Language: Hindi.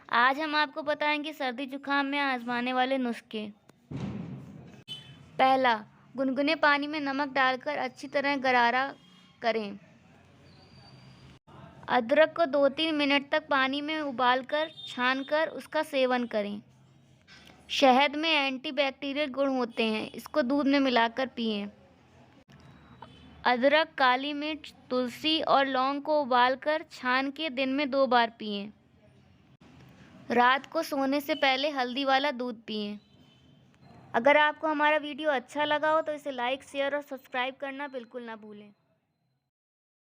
आज हम आपको बताएंगे सर्दी जुकाम में आजमाने वाले नुस्खे। पहला, गुनगुने पानी में नमक डालकर अच्छी तरह गरारा करें। अदरक को 2-3 मिनट तक पानी में उबालकर छानकर उसका सेवन करें। शहद में एंटीबैक्टीरियल गुण होते हैं, इसको दूध में मिलाकर पिएं। अदरक, काली मिर्च, तुलसी और लौंग को उबालकर छान के दिन में 2 बार पिएं। रात को सोने से पहले हल्दी वाला दूध पिएं। अगर आपको हमारा वीडियो अच्छा लगा हो तो इसे लाइक, शेयर और सब्सक्राइब करना बिल्कुल ना भूलें।